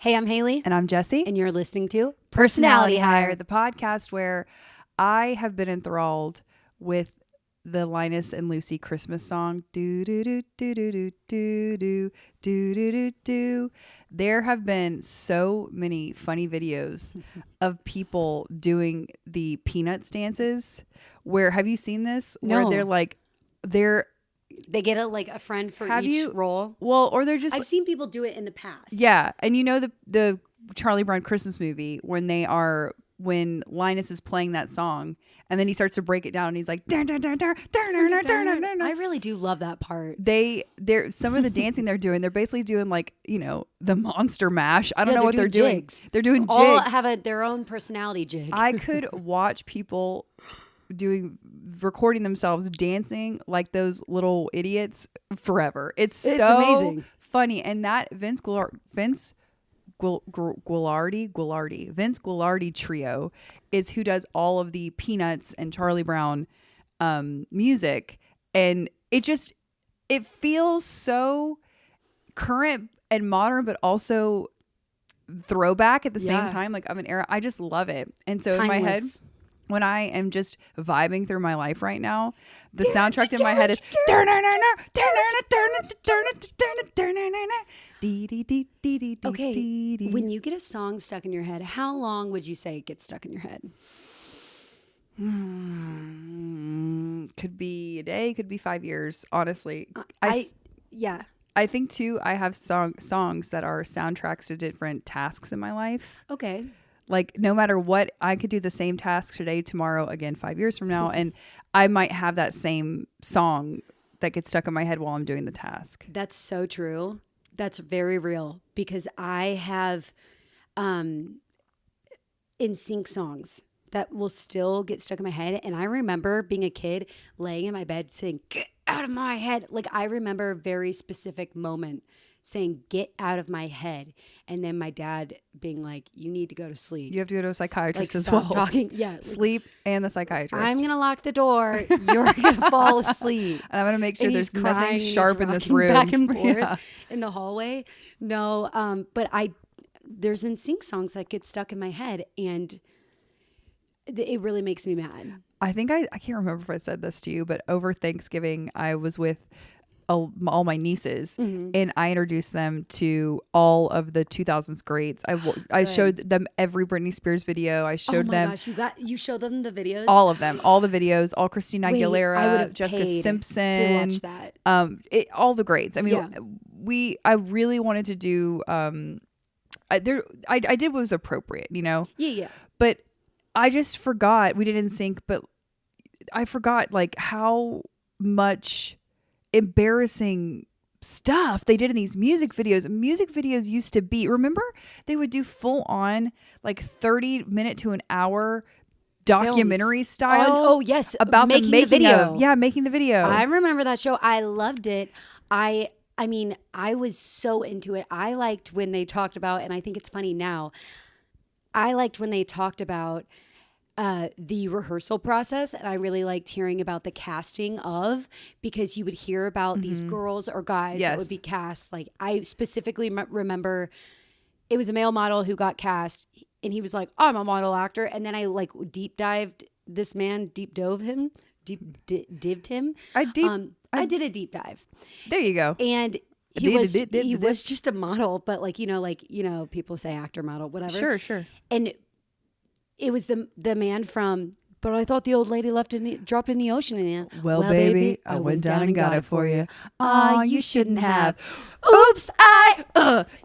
Hey, I'm Hailey. And I'm Jessi. And you're listening to Personality Hire, the podcast where I have been enthralled with the Linus and Lucy Christmas song. Do do do do do do do do do do do do. There have been so many funny videos of people doing the Peanuts dances. Where have you seen this? No. Where they get a friend for each role. Well, or they're just. I've seen people do it in the past. Yeah, and you know the Charlie Brown Christmas movie when Linus is playing that song and then he starts to break it down and he's like I really do love that part. They're some of the dancing they're doing, they're basically doing the Monster Mash. I don't know what they're doing. Jigs. They're doing jigs. All have their own personality jig. I could watch people recording themselves dancing like those little idiots forever. It's so amazing, funny. And that Vince Gulardi trio is who does all of the Peanuts and Charlie Brown music, and it feels so current and modern, but also throwback at the same time, like of an era. I just love it. And so Timeless. In my head, when I am just vibing through my life right now, the soundtrack in my head is okay. When you get a song stuck in your head, how long would you say it gets stuck in your head? Could be a day, could be 5 years, honestly. I think too, I have songs that are soundtracks to different tasks in my life. Okay. Like no matter what, I could do the same task today, tomorrow, again, 5 years from now. And I might have that same song that gets stuck in my head while I'm doing the task. That's so true. That's very real, because I have in sync songs that will still get stuck in my head. And I remember being a kid laying in my bed saying, "Get out of my head." Like I remember a very specific moment saying, "Get out of my head." And then my dad being like, "You need to go to sleep. You have to go to a psychiatrist as stop well." Talking. Yeah. Sleep and the psychiatrist. I'm going to lock the door. You're going to fall asleep. And I'm going to make sure And there's he's nothing crying, sharp he's in this rocking room. back and forth Yeah. in the hallway. No, but there's NSYNC songs that get stuck in my head, and it really makes me mad. I think I can't remember if I said this to you, but over Thanksgiving, I was with all my nieces, and I introduced them to all of the 2000s greats. I showed them every Britney Spears video. I showed them. Gosh, you showed them the videos? All of them, all the videos, all Christina Aguilera, Jessica paid Simpson, to watch that. All the greats. I mean, I really wanted to do. I did what was appropriate, you know. Yeah. But I just forgot we didn't sync, but I forgot like how much embarrassing stuff they did in these music videos. Music videos used to be, remember, they would do full on like 30-minute to an hour documentary Films. style. Yes, about making the the video. Making the video. I remember that show. I loved it. I mean, I was so into it. I liked when they talked about, and I think it's funny now, I liked when they talked about the rehearsal process, and I really liked hearing about the casting because you would hear about these girls or guys that would be cast. Like I specifically remember it was a male model who got cast, and he was like, "I'm a model actor," and then I deep dived this man, dived him. I did a deep dive. There you go. And he was just a model, but people say actor, model, whatever. Sure. And it was the man from, but I thought the old lady dropped in the ocean. Well, baby, I went down and got it for you. Aw, you shouldn't have. Oops, I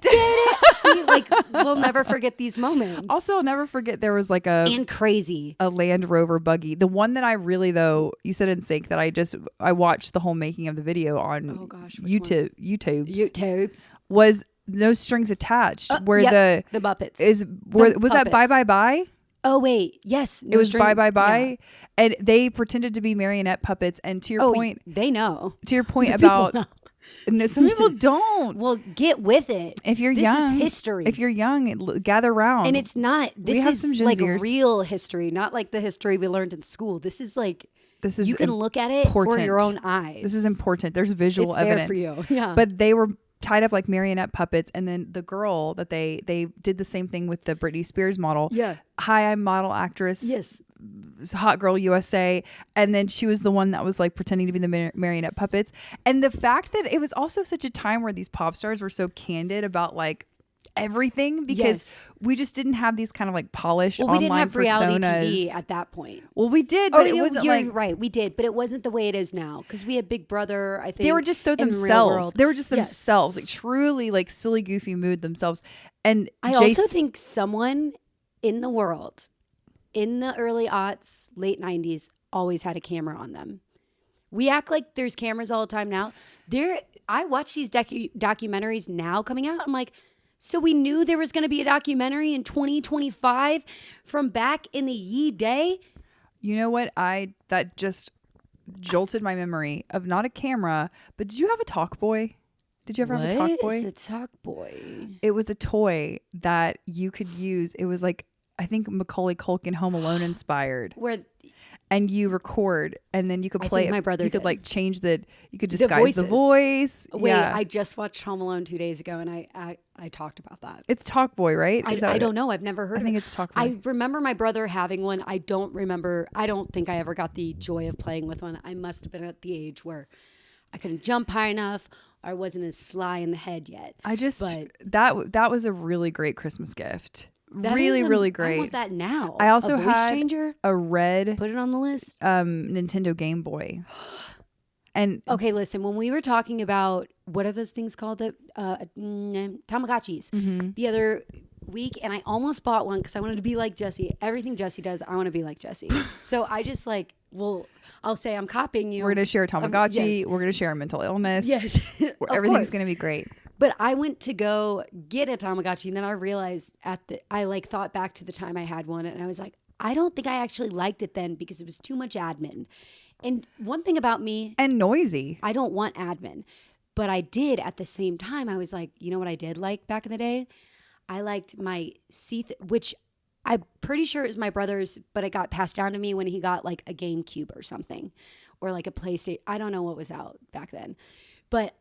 did it. See, we'll never forget these moments. Also, I'll never forget there was and crazy a Land Rover buggy. The one that I really, though, you said in sync, that I watched the whole making of the video on YouTube's was No Strings Attached, where the Muppets was that Bye Bye Bye? Oh wait, yes, it was Bye Bye Bye, and they pretended to be marionette puppets. And to your point, they know. To your point about some people don't. Well, get with it. If you're young, this is history. If you're young, gather round. And it's not. This is real history, not like the history we learned in school. This is you can look at it for your own eyes. This is important. There's visual evidence there for you. Yeah, but they were tied up like marionette puppets. And then the girl that they did the same thing with the Britney Spears model. Yeah. Hi, I'm model actress. Yes. Hot Girl USA. And then she was the one that was like pretending to be the marionette puppets. And the fact that it was also such a time where these pop stars were so candid about like everything, because we just didn't have these kind of like polished online personas. We didn't have reality TV at that point. Well, we did, but it wasn't you're like right. We did, but it wasn't the way it is now, because we had Big Brother. I think they were just so themselves. They were just themselves, like truly like silly, goofy mood themselves. And I also think someone in the world in the early aughts, late 90s, always had a camera on them. We act like there's cameras all the time now. I watch these documentaries now coming out. I'm like, so we knew there was going to be a documentary in 2025 from back in the ye day? You know what? That just jolted my memory of not a camera, but did you have a Talk Boy? Did you ever have a Talk Boy? What is a Talk Boy? It was a toy that you could use. It was like, I think Macaulay Culkin Home Alone inspired. And you record, and then you could play it. My brother you could did. Like change you could disguise the voice. Wait, I just watched Home Alone 2 days ago, and I talked about that. It's Talk Boy, right? I don't know. I've never heard of it. I think it's Talk Boy. I remember my brother having one. I don't think I ever got the joy of playing with one. I must have been at the age where I couldn't jump high enough. I wasn't as sly in the head yet. That was a really great Christmas gift. Really great. I want that now. I also had Stranger? A red Put it on the list. Nintendo Game Boy. And okay, listen, when we were talking about what are those things called, Tamagotchis, the other week, and I almost bought one because I wanted to be like Jessi. Everything Jessi does, I want to be like Jessi. So I just I'll say I'm copying you. We're going to share a Tamagotchi. Yes. We're going to share a mental illness. Yes. Everything's going to be great. But I went to go get a Tamagotchi, and then I realized I thought back to the time I had one, and I was like, I don't think I actually liked it then because it was too much admin. And one thing about me, and noisy, I don't want admin, but I did at the same time. I was like, you know what I did like back in the day? I liked my which I'm pretty sure is my brother's, but it got passed down to me when he got like a GameCube or something, or like a PlayStation. I don't know what was out back then, but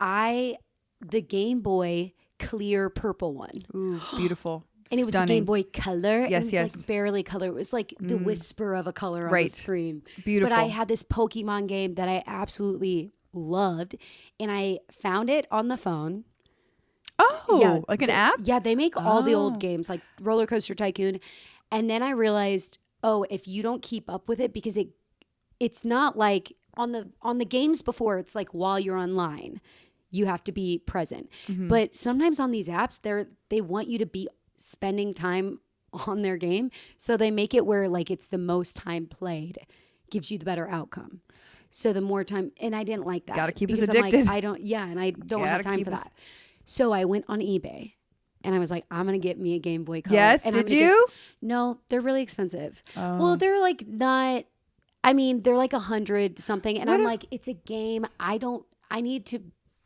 the Game Boy clear purple one. Ooh, beautiful. And it was a Game Boy Color. Yes, it was like barely color. It was like the whisper of a color on the screen. Beautiful. But I had this Pokemon game that I absolutely loved, and I found it on the phone. Oh, yeah, like an app? Yeah, they make all the old games like Roller Coaster Tycoon. And then I realized, if you don't keep up with it, because it's not like on the games before, it's like while you're online, you have to be present. Mm-hmm. But sometimes on these apps, they want you to be spending time on their game. So they make it where like it's the most time played gives you the better outcome. So the more time, and I didn't like that. Gotta keep us I'm addicted. like, and I don't have time for that. So I went on eBay and I was like, I'm going to get me a Game Boy Color. Yes, and did you? No, they're really expensive. Oh. Well, they're like they're like 100 something. And I'm like, it's a game. I need to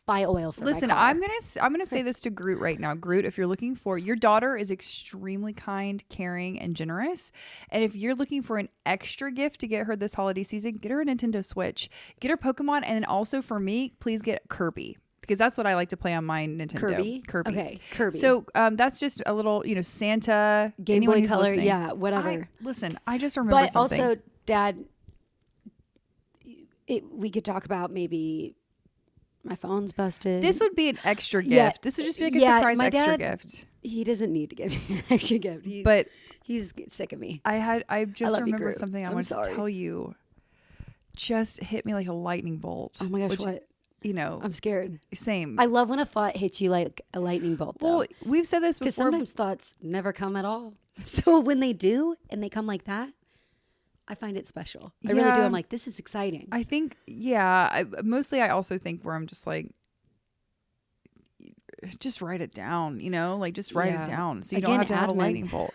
buy oil for Listen, my car. I'm gonna say this to Groot right now. Groot, if you're looking for, your daughter is extremely kind, caring, and generous. And if you're looking for an extra gift to get her this holiday season, get her a Nintendo Switch, get her Pokemon, and then also for me, please get Kirby. Because that's what I like to play on my Nintendo. Kirby. Okay, Kirby. So that's just a little, Santa. Game Boy Color, yeah, whatever. I just remember but something. Also, Dad, we could talk about maybe my phone's busted. This would be an extra gift. Yeah, this would just be like a surprise extra gift. He doesn't need to give me an extra gift. He's sick of me. I just remembered something I wanted to tell you. Just hit me like a lightning bolt. Oh my gosh, what? I'm scared. Same. I love when a thought hits you like a lightning bolt, though. Well, we've said this before. Because sometimes thoughts never come at all. So when they do, and they come like that, I find it special. I really do. I'm like, this is exciting. I think, mostly I also think where I'm just like, just write it down, like just write it down. So you don't have to have a lightning bolt.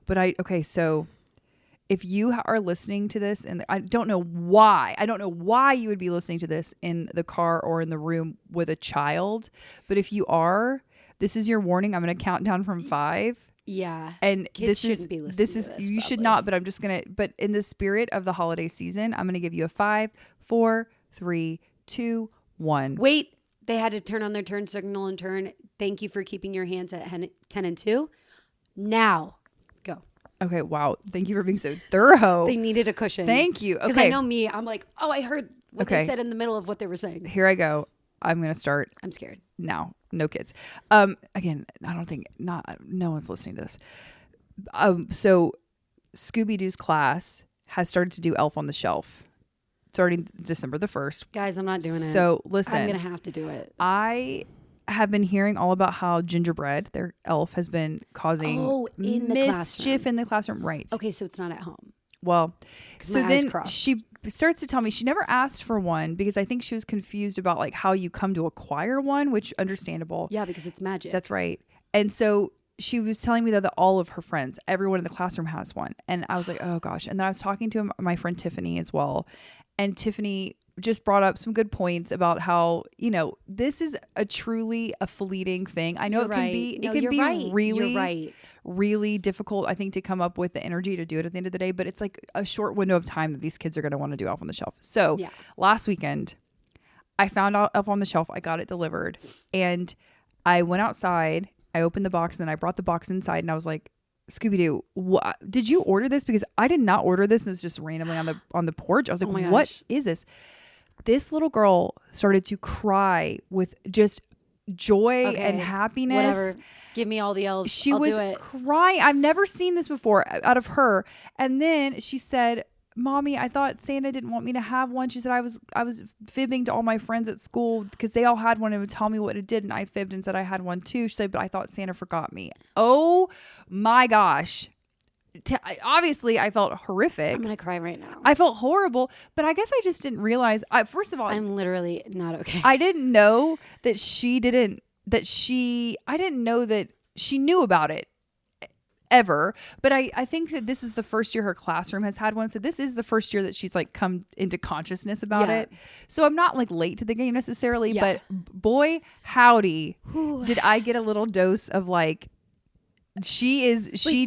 But so if you are listening to this, and I don't know why you would be listening to this in the car or in the room with a child, but if you are, this is your warning. I'm going to count down from 5. Yeah. And kids shouldn't be listening to this. You should not, but I'm just going to, but in the spirit of the holiday season, I'm going to give you a 5, 4, 3, 2, 1. Wait, They had to turn on their turn signal and turn. Thank you for keeping your hands at 10 and 2. Now, go. Okay, wow. Thank you for being so thorough. They needed a cushion. Thank you. Because Okay. I know me. I'm like, oh, I heard what they said in the middle of what they were saying. Here I go. I'm going to start. I'm scared. Now. No kids. Again, I don't think no one's listening to this. So Scooby-Doo's class has started to do Elf on the Shelf starting December the 1st. Guys, I'm not doing it. So listen. I'm going to have to do it. I have been hearing all about how gingerbread, their elf, has been causing in the mischief in the classroom. Right. Okay, so it's not at home. Well, so then crossed. she starts to tell me she never asked for one because I think she was confused about like how you come to acquire one, which understandable. Yeah, because it's magic. That's right. And so she was telling me that all of her friends, everyone in the classroom has one. And I was like, oh gosh. And then I was talking to my friend Tiffany as well. And Tiffany just brought up some good points about how, this is truly a fleeting thing. I know it can be really, really difficult, I think, to come up with the energy to do it at the end of the day, but it's like a short window of time that these kids are going to want to do Elf on the Shelf. So last weekend, I found out Elf on the Shelf. I got it delivered and I went outside, I opened the box and then I brought the box inside and I was like, Scooby-Doo, did you order this? Because I did not order this and it was just randomly on the porch. I was like, what is this? This little girl started to cry with just joy and happiness. Whatever. Give me all the elves. She I'll was do it. crying. I've never seen this before out of her. And then she said, Mommy, I thought Santa didn't want me to have one. She said I was fibbing to all my friends at school because they all had one and would tell me what it did. And I fibbed and said I had one too. She said, but I thought Santa forgot me. Oh my gosh. Obviously, I felt horrific. I'm going to cry right now. I felt horrible, but I guess I just didn't realize. First of all, I'm literally not okay. I didn't know that I didn't know that she knew about it ever. But I think that this is the first year her classroom has had one. So this is the first year that she's like come into consciousness about it. So I'm not like late to the game necessarily, but boy, howdy, did I get a little dose of like, she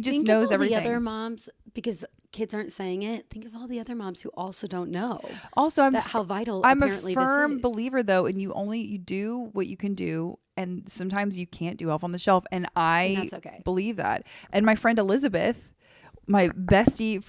just knows everything. The other moms, because kids aren't saying it, think of all the other moms who also don't know. Also, how vital. I'm apparently a firm this is. believer though, and you do what you can do, and sometimes you can't do Elf on the Shelf, and that's okay. Believe that. And my friend Elizabeth, my bestie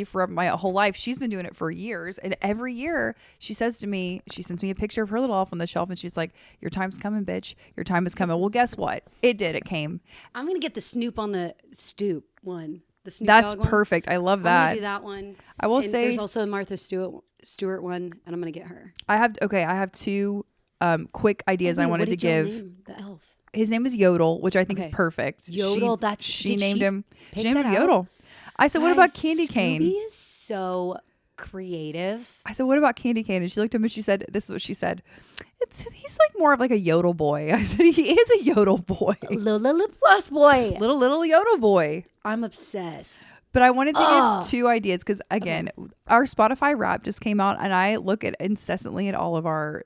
for my whole life, she's been doing it for years, and every year she sends me a picture of her little Elf on the Shelf, and she's like, your time's coming, bitch, your time is coming. Well, guess what, it came. I'm gonna get the Snoop on the stoop one, the Snoop that's Dogg perfect one. I love that. I'm gonna do that one. I will say there's also a Martha Stewart one, and I'm gonna get her. I have two quick ideas I wanted to give. Name the elf? His name is Yodel, which I think is perfect. Yodel. She named him Yodel. I said, what about Candy Cane? Scooby is so creative. I said, what about Candy Cane? And she looked at me and she said, this is what she said. He's like more of like a yodel boy. I said, he is a yodel boy. Little plus boy. Little yodel boy. I'm obsessed. But I wanted to give two ideas because, again, our Spotify Wrap just came out and I look at incessantly at all of our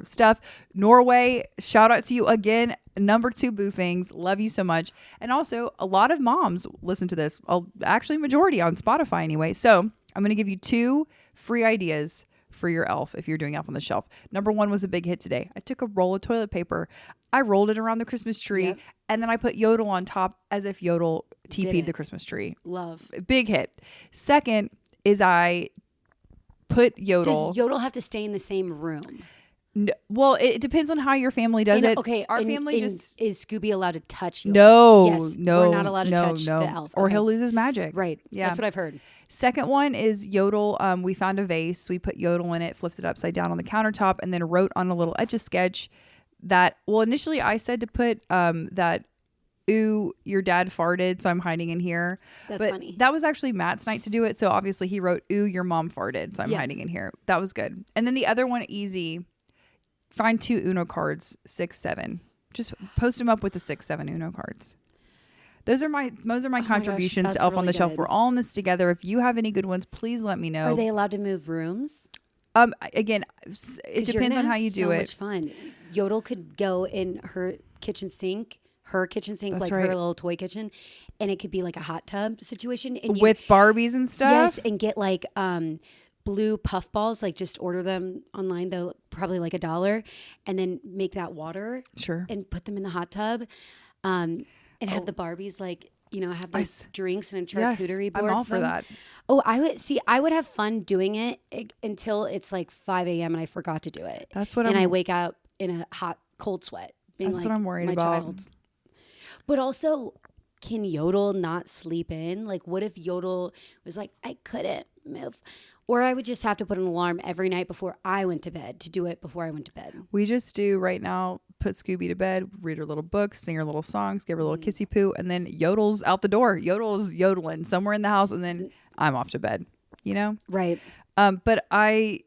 stuff. Norway, shout out to you again. Number 2 Boo Things. Love you so much. And also, a lot of moms listen to this. Actually, majority on Spotify anyway. So I'm going to give you 2 free ideas for your elf if you're doing Elf on the Shelf. Number 1 was a big hit today. I took a roll of toilet paper. I rolled it around the Christmas tree, and then I put Yodel on top as if Yodel TP'd the Christmas tree. Love. Big hit. Second is I put Yodel. Does Yodel have to stay in the same room? No, well, it depends on how your family does it. Okay, our family just is Scooby allowed to touch Yodel? No, yes, no, we're not allowed to touch the elf, or he'll lose his magic. Right. Yeah, that's what I've heard. Second one is Yodel. We found a vase. We put Yodel in it, flipped it upside down on the countertop, and then wrote on a little Etch-a-Sketch that. Well, initially I said to put that. Ooh, your dad farted, so I'm hiding in here. That's funny. That was actually Matt's night to do it. So obviously he wrote, ooh, your mom farted, so I'm hiding in here. That was good. And then the other one, easy. Find 2 Uno cards, 6, 7. Just post them up with the 6, 7 Uno cards. Those are my contributions to Elf on the Shelf. We're all in this together. If you have any good ones, please let me know. Are they allowed to move rooms? Again, it depends on how you do it. So much fun. Yodel could go in her kitchen sink, That's like right. her little toy kitchen, and it could be like a hot tub situation. And with Barbies and stuff. Yes, and get like blue puff balls, like just order them online, though, probably like $1, and then make that water Sure. and put them in the hot tub, and have the Barbies like, have those drinks and a charcuterie board. I'm all for that. Oh, I would have fun doing it until it's like 5 a.m. and I forgot to do it. That's what I wake up in a cold sweat. Being that's like, what I'm worried my about. child's. But also, can Yodel not sleep in? Like, what if Yodel was like, I couldn't move? Or I would just have to put an alarm every night before I went to bed to do it before I went to bed. We just do right now, put Scooby to bed, read her little books, sing her little songs, give her a little kissy poo, and then Yodel's out the door. Yodel's yodeling somewhere in the house, and then I'm off to bed, Right. But I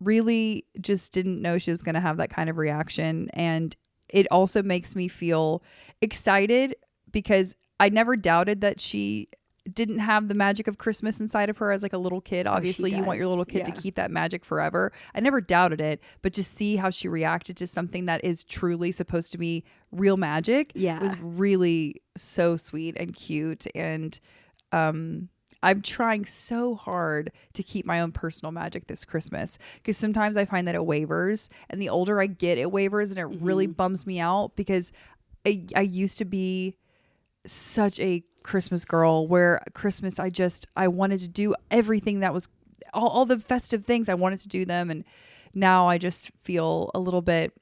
really just didn't know she was going to have that kind of reaction. And it also makes me feel excited because I never doubted that she didn't have the magic of Christmas inside of her as like a little kid. Obviously, you want your little kid to keep that magic forever. I never doubted it, but to see how she reacted to something that is truly supposed to be real magic was really so sweet and cute. And I'm trying so hard to keep my own personal magic this Christmas because sometimes I find that it wavers, and the older I get, it wavers, and it really bums me out because I used to be such a Christmas girl where Christmas I wanted to do everything that was all the festive things. I wanted to do them, and now I just feel a little bit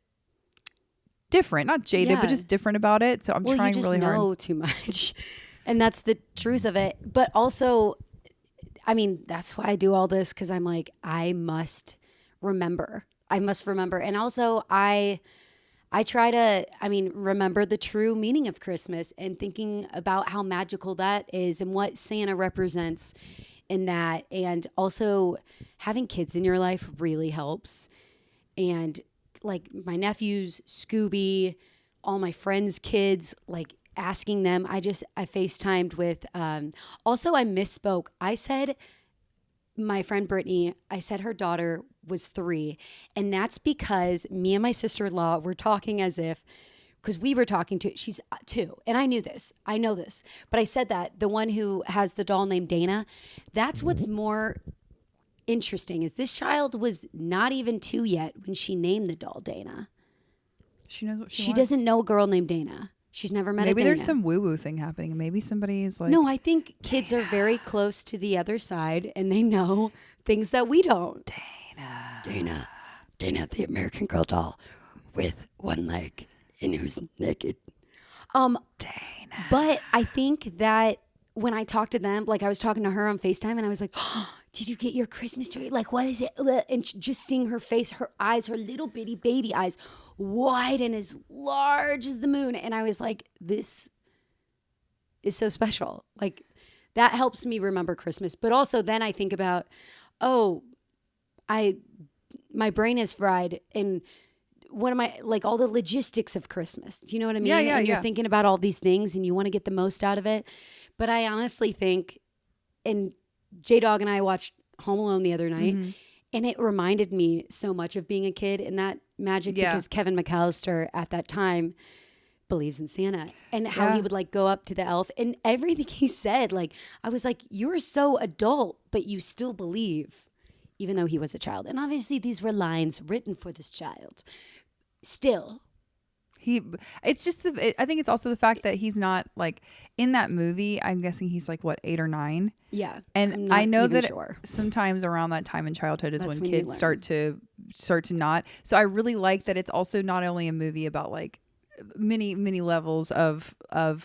different, not jaded, but just different about it. So I'm trying really hard. You just know too much. And that's the truth of it. But also, I mean, that's why I do all this, because I'm like, I must remember. And also I try to, remember the true meaning of Christmas and thinking about how magical that is and what Santa represents in that. And also having kids in your life really helps. And like my nephews, Scooby, all my friends' kids, like asking them. I FaceTimed with, also I misspoke. I said my friend Brittany, I said her daughter was 3. And that's because me and my sister-in-law were talking as if, because we were talking to, she's 2. And I know this, but I said that the one who has the doll named Dana, that's what's more interesting is this child was not even 2 yet when she named the doll Dana. She knows what she She wants. doesn't know a girl named Dana. She's never met a Dana. Maybe there's some woo-woo thing happening. Maybe somebody is like... No, I think kids are very close to the other side, and they know things that we don't. Dana, the American Girl doll with one leg and who's naked. Dana. But I think that when I talk to them, like I was talking to her on FaceTime, and I was like, oh, did you get your Christmas tree? Like, what is it? And just seeing her face, her eyes, her little bitty baby eyes, wide and as large as the moon. And I was like, this is so special. Like, that helps me remember Christmas. But also then I think about, my brain is fried, and what am I, like all the logistics of Christmas. Do you know what I mean? Yeah, and you're thinking about all these things and you want to get the most out of it. But I honestly think, and J-Dog and I watched Home Alone the other night, and it reminded me so much of being a kid and that magic because Kevin McAllister at that time believes in Santa and how he would like go up to the elf and everything he said. Like, I was like, you're so adult, but you still believe, even though he was a child. And obviously these were lines written for this child. Still. It's just I think it's also the fact that he's not like in that movie. I'm guessing he's like what, 8 or 9. Yeah, and I know that sometimes around that time in childhood is when kids start to not. So I really like that it's also not only a movie about like many levels of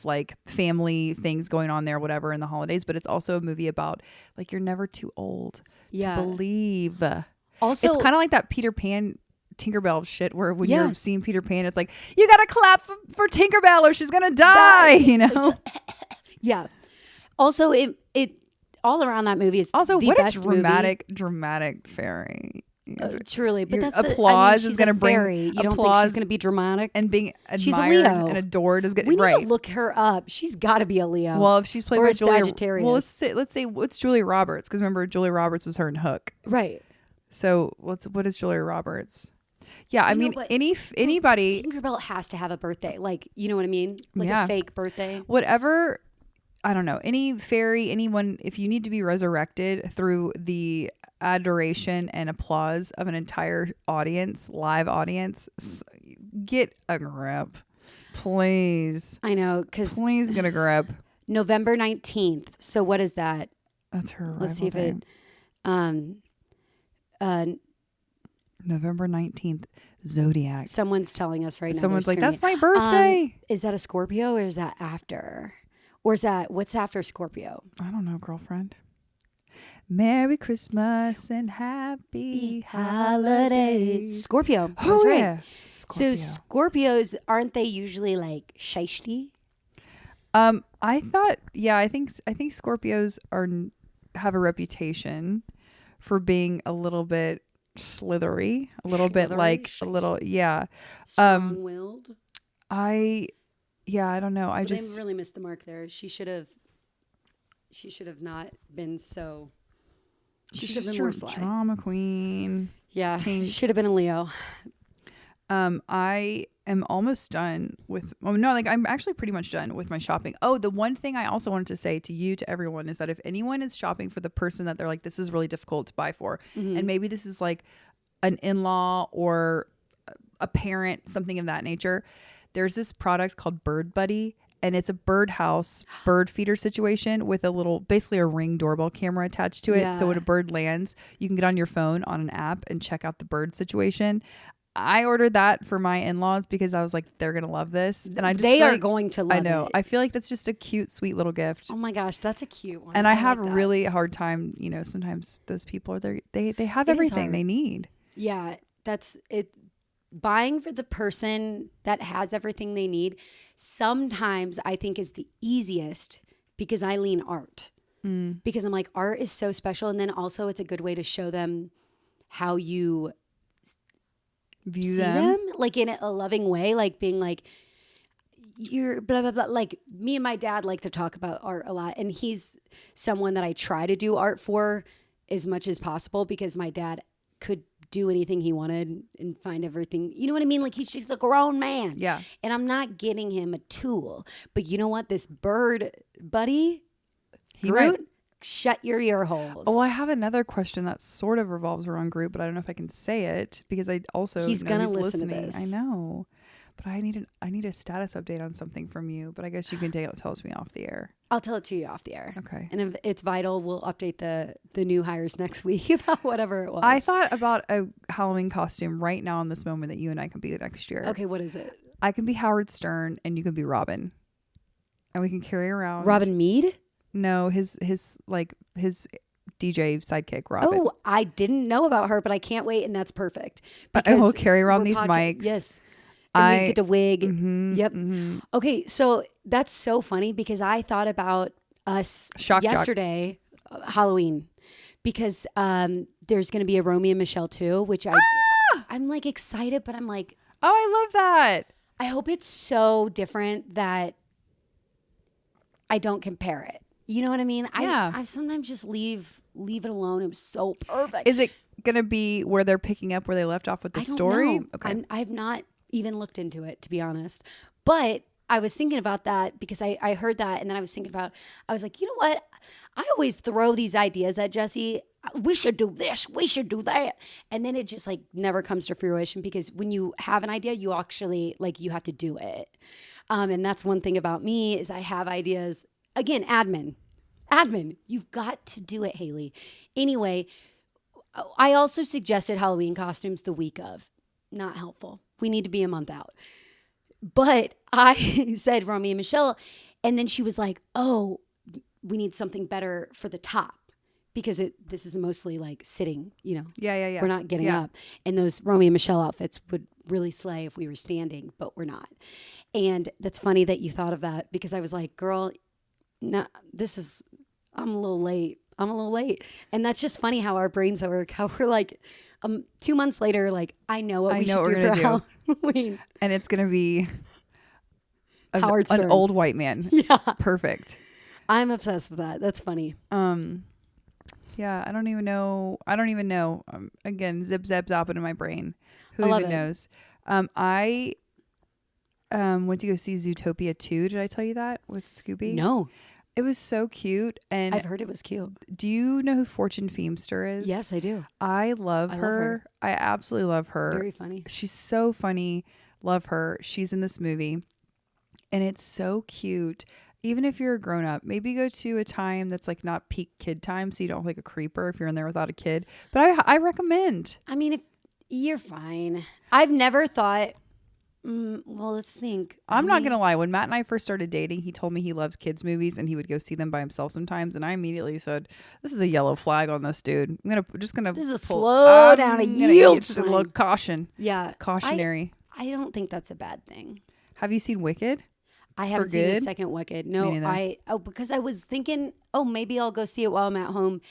like family things going on there, whatever, in the holidays, but it's also a movie about like you're never too old to believe. Also, it's kind of like that Peter Pan Tinkerbell shit where when you're seeing Peter Pan, it's like you gotta clap for Tinkerbell or she's gonna die. You know? Yeah. Also, it all around that movie is also the what best a dramatic fairy. Truly, but that's applause is going to bring fairy. You don't think she's going to be dramatic and being admired she's a Leo. And adored is good. We need to look her up. She's got to be a Leo. Well, if she's played or by a Sagittarius. Well, let's say what's Julia Roberts, because remember Julia Roberts was her in Hook, right? So what is Julia Roberts? Yeah, I mean anybody. Tinkerbell has to have a birthday, like you know what I mean, like a fake birthday. Whatever I don't know, any fairy, anyone, if you need to be resurrected through the adoration and applause of an entire audience, live audience, get a grip. Please. I know, because Please get a grip. November 19th. So what is that? That's her arrival. Let's see if day. November 19th, Zodiac. Someone's telling us right now. Someone's like, that's my birthday. Is that a Scorpio or is that after? Or is that, what's after Scorpio? I don't know, girlfriend. Merry Christmas and happy holidays. Scorpio. That's Oh, right. yeah. So Scorpios, aren't they usually like shiesty? I thought, I think Scorpios have a reputation for being a little bit slithery, a little bit like a little, Strong-willed. I don't know. I They really missed the mark there. She should have not been so. She should have been more sly. Drama queen. Yeah, should have been a Leo. I am almost done with. Oh no, like I'm actually pretty much done with my shopping. Oh, the one thing I also wanted to say to you, to everyone, is that if anyone is shopping for the person that they're like, this is really difficult to buy for, and maybe this is like an in-law or a parent, something of that nature. There's this product called Bird Buddy, and it's a birdhouse bird feeder situation with a little, basically a Ring doorbell camera attached to it. Yeah. So when a bird lands, you can get on your phone on an app and check out the bird situation. I ordered that for my in-laws because I was like, they're going to love this. And They are going to love it. I know. I feel like that's just a cute, sweet little gift. Oh my gosh, that's a cute one. And I have like a that. really hard time, sometimes those people are there. They have It is everything hard. they need. Yeah, that's it. Buying for the person that has everything they need sometimes I think is the easiest because I lean art. Because I'm like, art is so special. And then also it's a good way to show them how you View see them like in a loving way, like being like, you're blah, blah, blah. Like me and my dad like to talk about art a lot. And he's someone that I try to do art for as much as possible because my dad could do anything he wanted and find everything. You know what I mean? Like he's just a grown man. Yeah. And I'm not getting him a tool. But you know what? This Bird Buddy, Groot, shut your ear holes. Oh, I have another question that sort of revolves around Groot, but I don't know if I can say it because I also He's know gonna he's listen to listening. this. I know. But I need a status update on something from you. But I guess you can tell it to me off the air. I'll tell it to you off the air. Okay. And if it's vital, we'll update the new hires next week about whatever it was. I thought about a Halloween costume right now in this moment that you and I can be the next year. Okay, what is it? I can be Howard Stern and you can be Robin. And we can carry around Robin Mead? No, his DJ sidekick, Robin. Oh, I didn't know about her, but I can't wait, and that's perfect. I will carry around we're these mics. Yes. And we get to wig. Mm-hmm, Yep. Mm-hmm. Okay, so that's so funny because I thought about us Shock jock. yesterday, Halloween, because there's going to be a Romeo and Michelle too, which I'm like excited, but I'm like, Oh, I love that. I hope it's so different that I don't compare it. You know what I mean? Yeah. I sometimes just leave it alone. It was so perfect. Is it gonna be where they're picking up where they left off with the I don't story? know. Okay. I've not even looked into it, to be honest. But I was thinking about that because I heard that, and then I was like, you know what? I always throw these ideas at Jessi. We should do this. We should do that. And then it just like never comes to fruition because when you have an idea, you actually like you have to do it. And that's one thing about me is I have ideas. Again, admin. You've got to do it, Hailey. Anyway, I also suggested Halloween costumes the week of. Not helpful. We need to be a month out. But I said Romeo and Michelle, and then she was like, oh, we need something better for the top because this is mostly like sitting, you know. Yeah. We're not getting up. And those Romeo and Michelle outfits would really slay if we were standing, but we're not. And that's funny that you thought of that because I was like, girl, no, I'm a little late. And that's just funny how our brains work, how we're like 2 months later, like, I know what we should do for Halloween. And it's going to be Howard Stern. An old white man. Yeah. Perfect. I'm obsessed with that. That's funny. Yeah, I don't even know. Again, zip, zap, zop in my brain. Who I love even it. knows? I went to go see Zootopia 2. Did I tell you that with Scooby? No. It was so cute. And I've heard it was cute. do you know who Fortune Feimster is? Yes, I do. I love her. I absolutely love her. Very funny. She's so funny. Love her. She's in this movie. And it's so cute. Even if you're a grown up, maybe go to a time that's like not peak kid time so you don't look like a creeper if you're in there without a kid. But I recommend. I mean, if you're fine. I've never thought, well, let's think. I'm not going to lie. When Matt and I first started dating, he told me he loves kids movies and he would go see them by himself sometimes. And I immediately said, this is a yellow flag on this dude. This is a slow down, a yield just a sign. little caution. Yeah. Cautionary. I don't think that's a bad thing. Have you seen Wicked? I haven't seen the second Wicked. No, Me neither. because I was thinking, maybe I'll go see it while I'm at home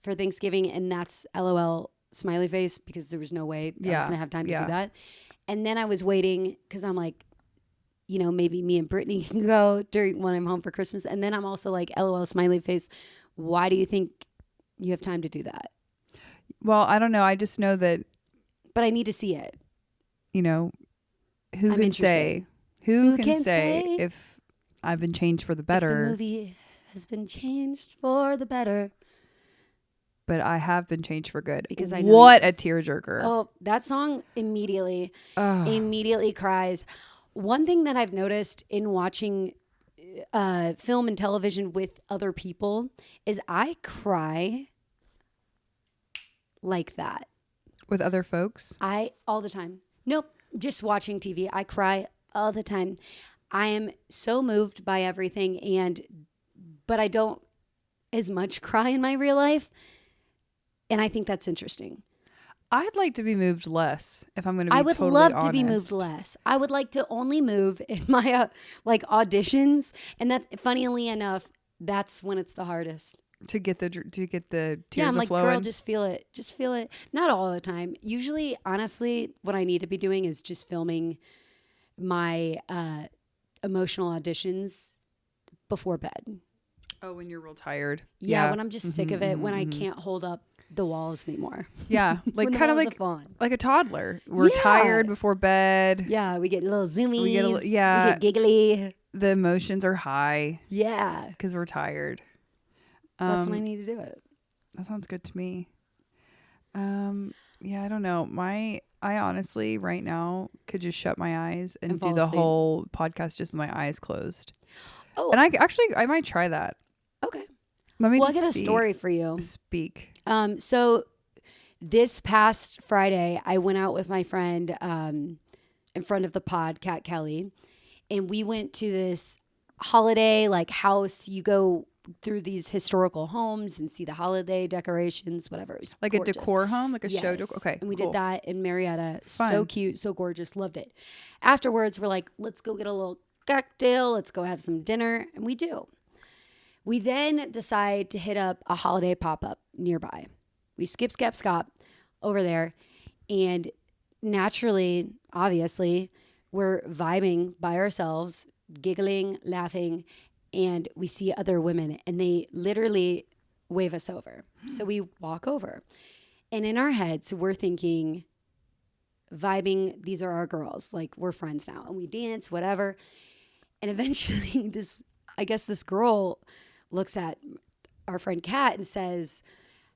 for Thanksgiving, and that's LOL smiley face because there was no way I was gonna have time to do that. And then I was waiting because I'm like, maybe me and Brittany can go when I'm home for Christmas. And then I'm also like, LOL smiley face. Why do you think you have time to do that? Well, I don't know. I just know that. But I need to see it. Who I'm can interested. say? Who can say if I've been changed for the better? If the movie has been changed for the better. But I have been changed for good. Because I know what a tearjerker. Oh, that song immediately cries. One thing that I've noticed in watching film and television with other people is I cry like that. With other folks? All the time. Nope. Just watching TV. I cry all the time. I am so moved by everything, but I don't as much cry in my real life. And I think that's interesting. I'd like to be moved less if I'm going to be I would totally love honest. to be moved less. I would like to only move in my auditions. And that, funnily enough, that's when it's the hardest. To get the tears yeah, I'm like, flowing. girl, just feel it. Just feel it. Not all the time. Usually, honestly, what I need to be doing is just filming my emotional auditions before bed. Oh, when you're real tired. Yeah, when I'm just sick of it, when I can't hold up the walls anymore. Yeah, like When the kind of walls like a toddler. We're tired before bed. Yeah, we get little zoomies. We We get get giggly. The emotions are high Yeah. because we're tired. That's when I need to do it. That sounds good to me. Yeah, I don't know. I honestly right now could just shut my eyes and do the whole podcast just with my eyes closed. Oh, and I might try that. Okay. Let me. Well, I got a story for you. Speak. So this past Friday, I went out with my friend in front of the pod, Kat Kelly, and we went to this holiday house. You go through these historical homes and see the holiday decorations, whatever. It was like gorgeous. A decor home, like a show decor. Okay, and we did that in Marietta. Fun. So cute, so gorgeous, loved it. Afterwards, we're like, let's go get a little cocktail. Let's go have some dinner, and we do. We then decide to hit up a holiday pop-up nearby. We skip over there, and naturally, obviously, we're vibing by ourselves, giggling, laughing, and we see other women, and they literally wave us over. So we walk over, and in our heads, we're thinking, vibing, these are our girls. Like, we're friends now, and we dance, whatever. And eventually, this girl looks at our friend Kat and says,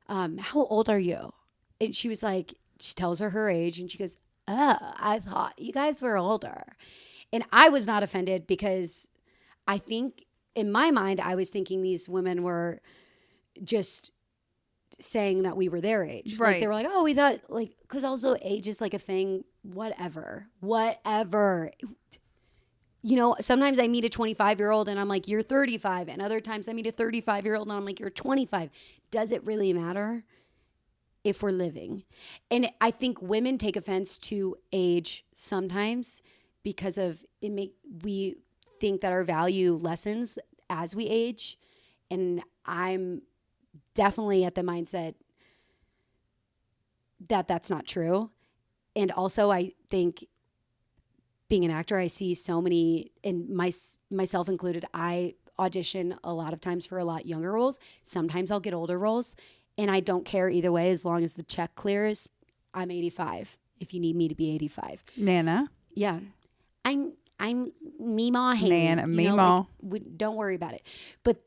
how old are you? And she was like, she tells her age, and she goes, I thought you guys were older. And I was not offended because I think in my mind, I was thinking these women were just saying that we were their age. Right. Like, they were like, oh, we thought, because also age is a thing, whatever. Sometimes I meet a 25-year-old and I'm like, you're 35. And other times I meet a 35-year-old and I'm like, you're 25. Does it really matter if we're living? And I think women take offense to age sometimes because of we think that our value lessens as we age. And I'm definitely at the mindset that that's not true. And also I think being an actor, I see so many, and myself included, I audition a lot of times for a lot younger roles. Sometimes I'll get older roles, and I don't care either way as long as the check clears. I'm 85 if you need me to be 85. Nana. Yeah. I'm Meemaw Hailey. Nana, Meemaw. Don't worry about it. But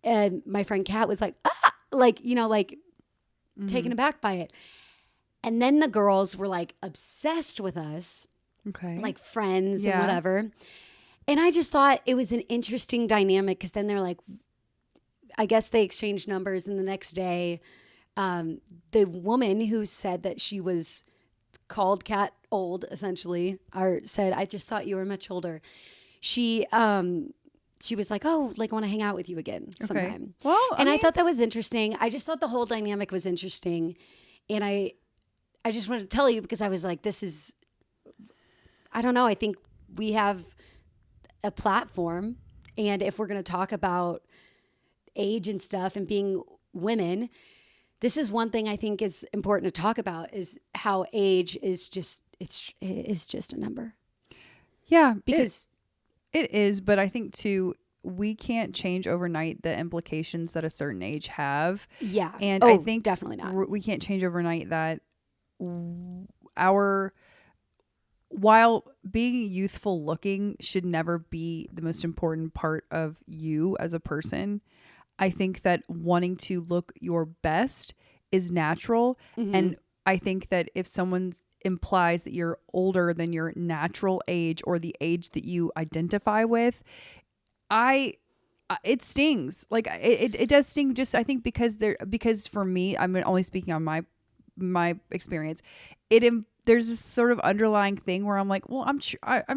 And my friend Kat was like, ah, like, you know, like taken aback by it. And then the girls were like obsessed with us, Okay. like friends and Yeah. whatever. And I just thought it was an interesting dynamic because then they're like, I guess they exchanged numbers, and the next day, the woman who said that she was called Kat old, essentially, or said, I just thought you were much older. She was like, oh, like I want to hang out with you again sometime. Well, I thought that was interesting. I just thought the whole dynamic was interesting. And I just wanted to tell you because I was like, this is, I don't know. I think we have a platform. And if we're going to talk about age and stuff and being women, this is one thing I think is important to talk about is how age is just, it's just a number. Yeah. Because It is, but I think too, we can't change overnight the implications that a certain age have. yeah. And I I think definitely not. we can't change overnight that while being youthful looking should never be the most important part of you as a person. I think that wanting to look your best is natural. Mm-hmm. And I think that if someone implies that you're older than your natural age or the age that you identify with, it stings. Like it does sting. Just I think because for me, I'm only speaking on my experience. There's this sort of underlying thing where I'm like, well, I'm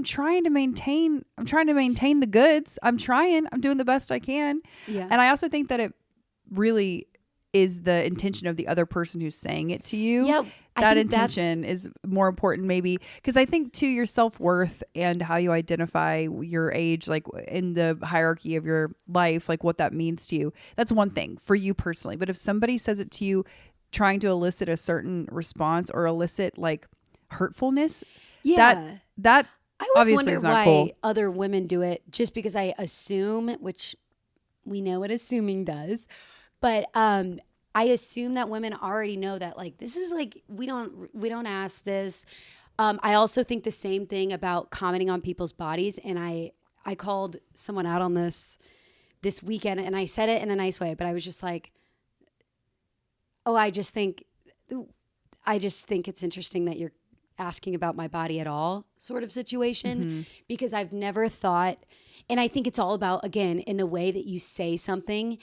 trying to maintain the goods. I'm doing the best I can. Yeah. And I also think that it really is the intention of the other person who's saying it to you. Yeah, that intention is more important maybe because I think too your self-worth and how you identify your age, like in the hierarchy of your life, like what that means to you. That's one thing for you personally. But if somebody says it to you trying to elicit a certain response or elicit like hurtfulness, yeah. that I always obviously wonder is not why cool. other women do it just because I assume, which we know what assuming does, but I assume that women already know that like this is like we don't ask this. I also think the same thing about commenting on people's bodies, and I called someone out on this weekend, and I said it in a nice way, but I was just like, oh, I just think it's interesting that you're asking about my body at all sort of situation because I've never thought, and I think it's all about, again, in the way that you say something.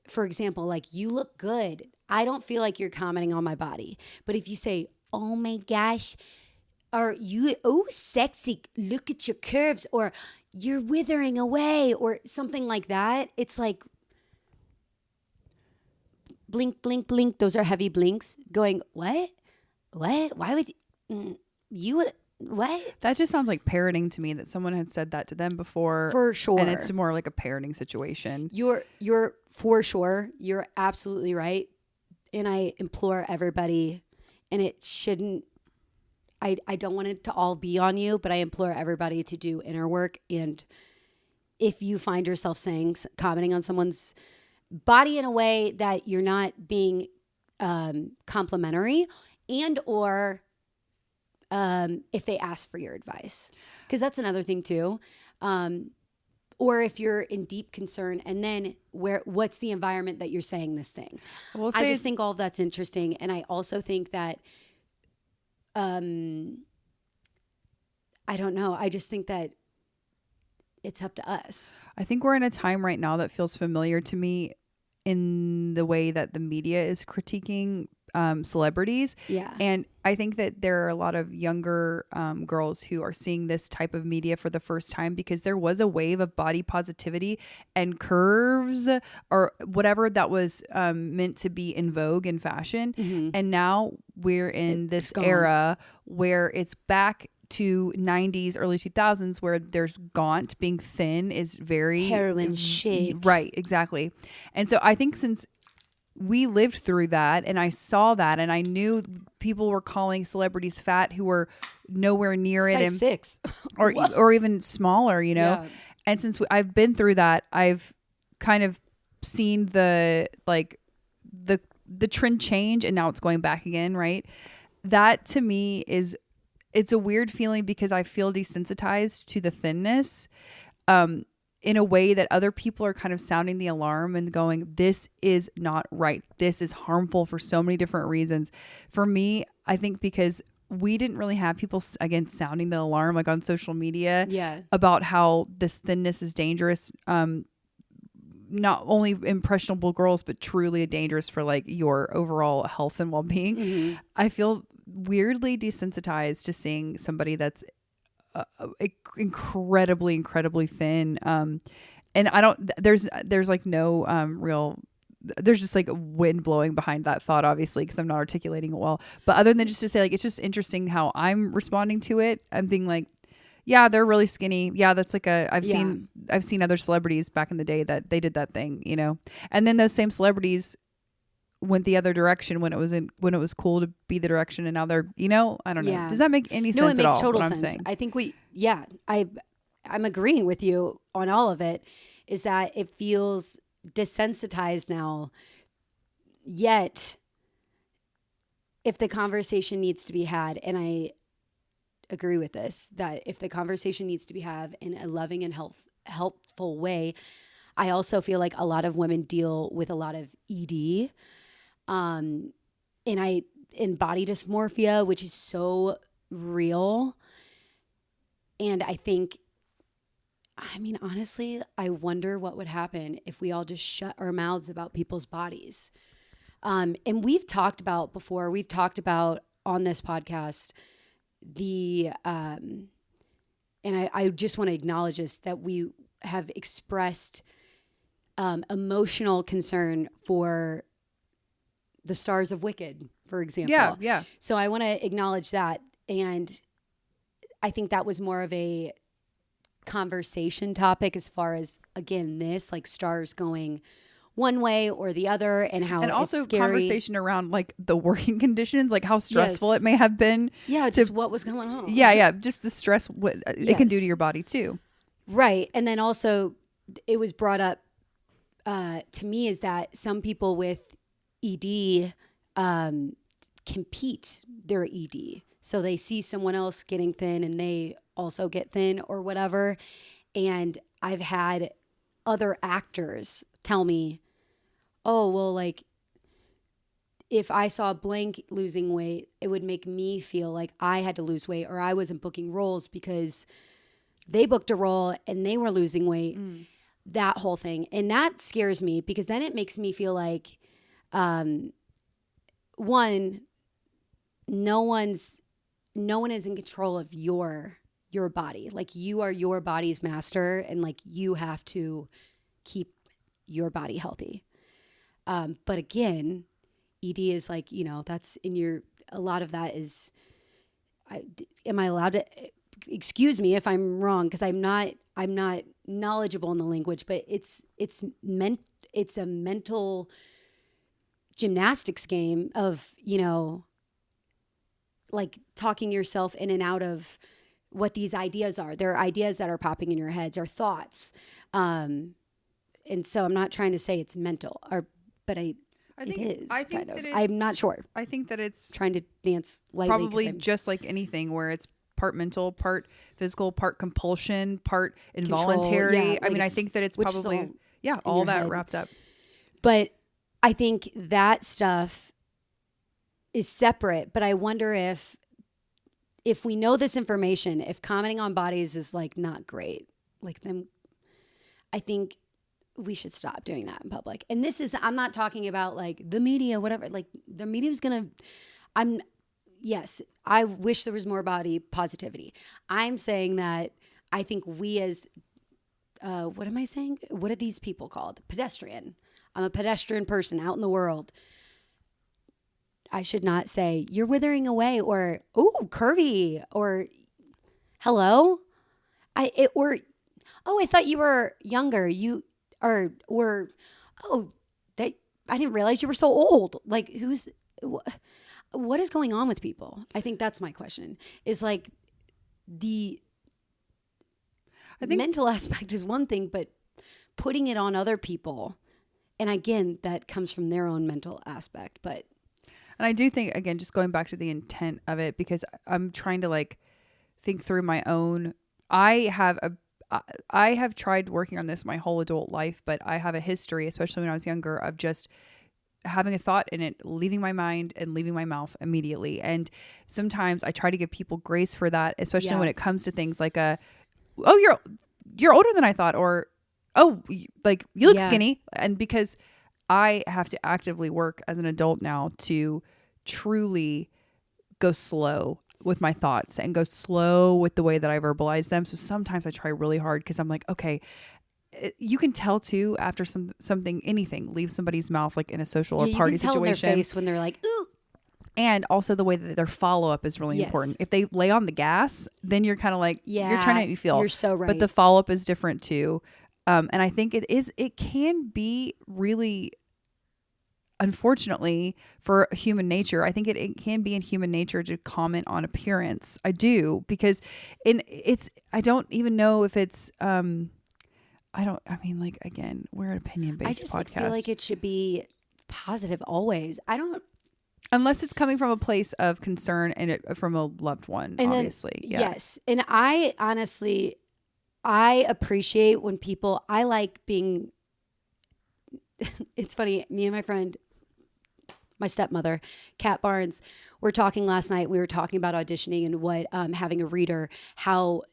For example, like you look good. I don't feel like you're commenting on my body. But if you say, oh my gosh, or you, oh, sexy, look at your curves, or you're withering away, or something like that, it's like, blink, blink, blink. Those are heavy blinks going, what? Why would you would, what? That just sounds like parroting to me that someone had said that to them before. For sure. And it's more like a parroting situation. You're for sure. You're absolutely right. And I implore everybody, and it shouldn't, I don't want it to all be on you, but I implore everybody to do inner work. And if you find yourself commenting on someone's body in a way that you're not being complimentary, and or if they ask for your advice, because that's another thing too, or if you're in deep concern, and then what's the environment that you're saying this thing. I just think all of that's interesting, and I also think that I don't know, I just think that it's up to us. I think we're in a time right now that feels familiar to me in the way that the media is critiquing celebrities. Yeah. And I think that there are a lot of younger girls who are seeing this type of media for the first time because there was a wave of body positivity and curves or whatever that was meant to be in vogue in fashion. Mm-hmm. And now we're in this era where it's back to 90s, early 2000s, where there's gaunt, being thin is very heroin chic. Right, exactly. And so I think since we lived through that and I saw that and I knew people were calling celebrities fat who were nowhere near Size it. And 6. or even smaller, you know? Yeah. And since I've been through that, I've kind of seen the trend change and now it's going back again, right? That to me it's a weird feeling because I feel desensitized to the thinness. in a way that other people are kind of sounding the alarm and going, this is not right. This is harmful for so many different reasons. For me, I think because we didn't really have people, again, sounding the alarm like on social media about how this thinness is dangerous. Not only impressionable girls, but truly dangerous for like your overall health and well-being. Mm-hmm. I feel weirdly desensitized to seeing somebody that's incredibly thin. And I don't, there's like no real, there's just like wind blowing behind that thought, obviously, because I'm not articulating it well. But other than just to say, like, it's just interesting how I'm responding to it. I'm being like, yeah, they're really skinny. Yeah, that's like I've seen other celebrities back in the day that they did that thing, you know. And then those same celebrities went the other direction when it was cool to be the direction, and now they're, you know, I don't know. Does that make any sense at all? No, it makes total what sense. I'm saying? I think I'm agreeing with you on all of it, is that it feels desensitized now, yet if the conversation needs to be had, and I agree with this, that if the conversation needs to be had in a loving and helpful way, I also feel like a lot of women deal with a lot of ED, and body dysmorphia, which is so real. And I think, honestly, I wonder what would happen if we all just shut our mouths about people's bodies. And we've talked about on this podcast, and I just want to acknowledge this, that we have expressed emotional concern for the stars of Wicked, for example. Yeah. So I want to acknowledge that. And I think that was more of a conversation topic as far as, again, this, like, stars going one way or the other, and how and also it's scary. Conversation around like the working conditions, like how stressful it may have been. Yeah, just what was going on. Yeah, just the stress what it can do to your body too. Right. And then also it was brought up to me is that some people with ED compete their ED. So they see someone else getting thin and they also get thin or whatever. And I've had other actors tell me, oh, well, like, if I saw blank losing weight, it would make me feel like I had to lose weight, or I wasn't booking roles because they booked a role and they were losing weight. That whole thing. And that scares me, because then it makes me feel like, one, no one is in control of your body. Like, you are your body's master, and like, you have to keep your body healthy. But again, ED is like, you know, that's in a lot of that is, am I allowed to, excuse me if I'm wrong, because I'm not knowledgeable in the language, but it's a mental gymnastics game of, you know, like talking yourself in and out of what these ideas are. They're ideas that are popping in your heads, or thoughts. And so I'm not trying to say it's mental, but it is kind of. I'm not sure. I think that it's trying to dance lightly. Probably just like anything, where it's part mental, part physical, part compulsion, part involuntary. Control, yeah, I mean, I think that it's probably all that head. wrapped up. But I think that stuff is separate. But I wonder if we know this information, if commenting on bodies is like not great, like them, I think we should stop doing that in public. And I'm not talking about like the media, whatever, like the media's yes, I wish there was more body positivity. I'm saying that I think we as, what am I saying? What are these people called? Pedestrian. I'm a pedestrian person out in the world. I should not say, you're withering away, or, ooh, curvy, or hello? I thought you were younger. I didn't realize you were so old. Like, what is going on with people? I think that's my question, is like I think mental aspect is one thing, but putting it on other people. And again, that comes from their own mental aspect, and I do think, again, just going back to the intent of it, because I'm trying to like think through my own, I have I have tried working on this my whole adult life, but I have a history, especially when I was younger, of just having a thought in it, leaving my mind and leaving my mouth immediately. And sometimes I try to give people grace for that, especially when it comes to things like you're older than I thought, or, like you look skinny. And because I have to actively work as an adult now to truly go slow with my thoughts and go slow with the way that I verbalize them. So sometimes I try really hard because I'm like, okay, you can tell too after something, anything leaves somebody's mouth, like in a social or party you can tell situation. in their face when they're like, ooh. And also the way that their follow-up is really important. If they lay on the gas, then you're kind of like, you're trying to make me feel. You're so right. But the follow-up is different too. And I think it can be really, unfortunately, for human nature. I think it can be in human nature to comment on appearance. I do, because I don't even know if it's, again, we're an opinion-based podcast. I feel like it should be positive always. Unless it's coming from a place of concern and from a loved one, and obviously. Yes. And I honestly, I appreciate when people, I like being, it's funny, me and my friend, my stepmother, Kat Barnes, were talking last night. We were talking about auditioning and what, having a reader, how